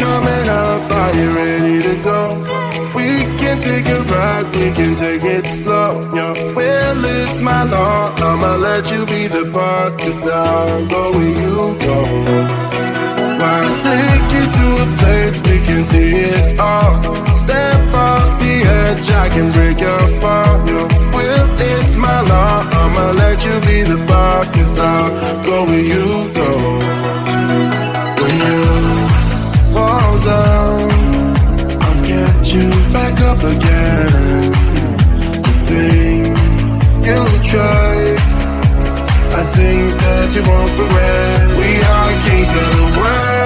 coming up, are you ready to go? We can take it right, we can take it slow. Your will is my law, I'ma let you be the boss, 'cause I'll go where you go. I'll take you to a place we can see it all. Step off the edge, I can break your fall. Your will is my law, I'ma let you be the boss, 'cause I'll go where you go. When you fall down, I'll get you back up again. The things you try are things that you won't regret. We are kings of the world,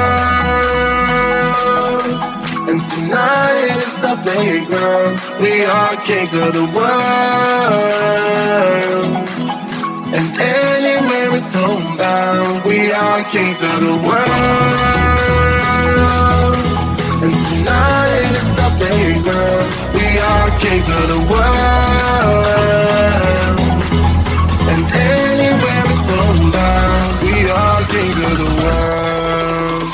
and tonight is our playground. We are kings of the world, and anywhere it's homebound. We are kings of the world, and tonight is our playground. We are kings of the world, and anywhere it's homebound. We are kings of the world.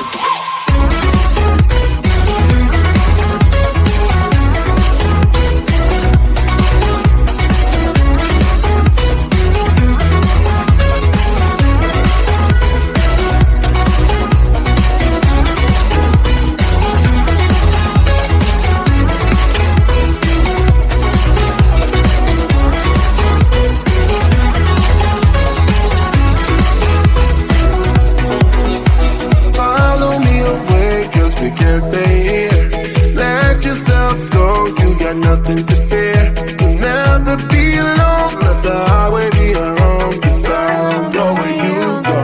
Nothing to fear, you'll never be alone. Let the highway be your home, 'cause I'll go where you go.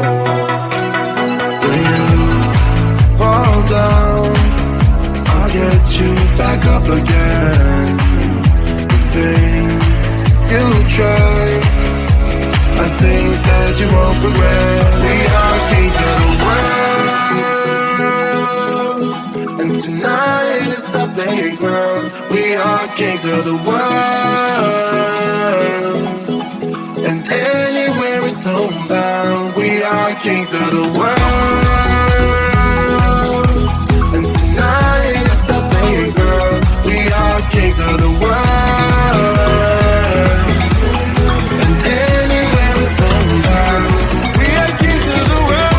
When you fall down, I'll get you back up again. The things you try are things that you won't regret. We are kings of the world, and tonight it's our playground. We are kings of the world, and anywhere it's homebound. We are kings of the world, and tonight it's our playground. We are kings of the world, and anywhere it's homebound. We are kings of the world.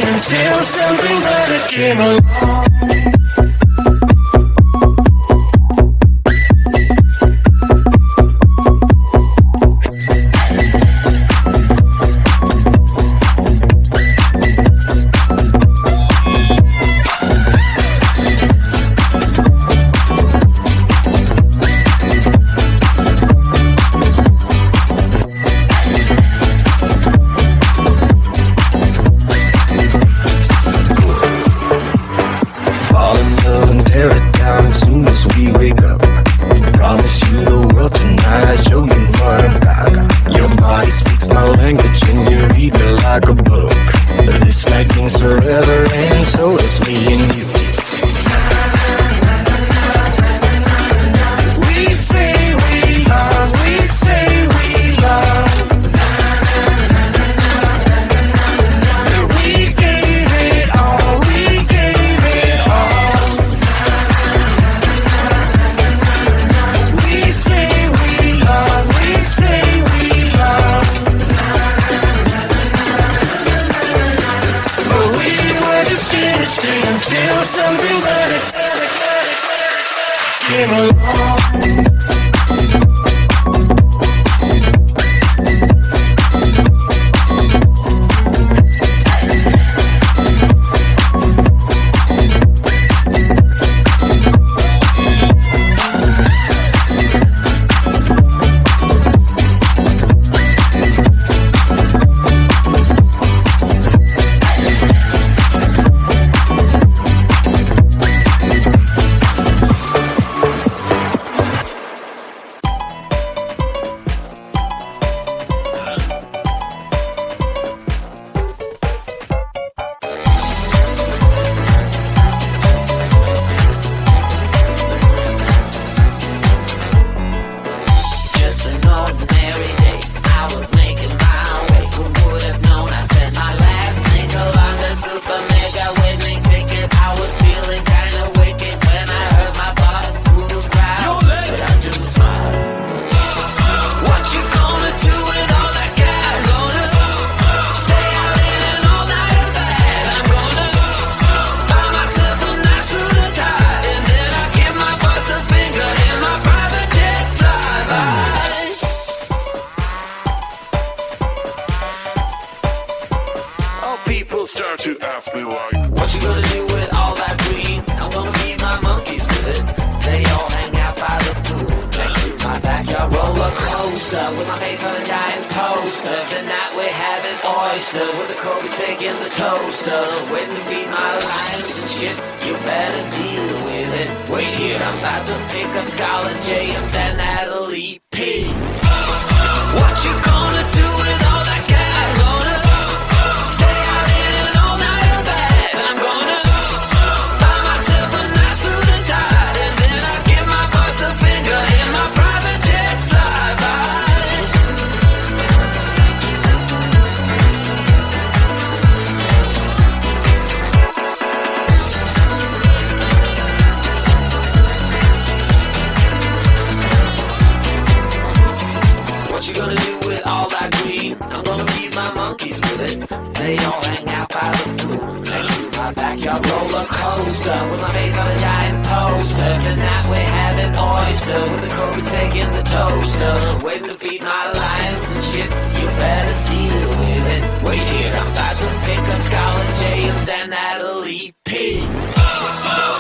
Until something better came along. Like things forever and so it's me and you. till something better came along.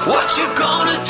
What you gonna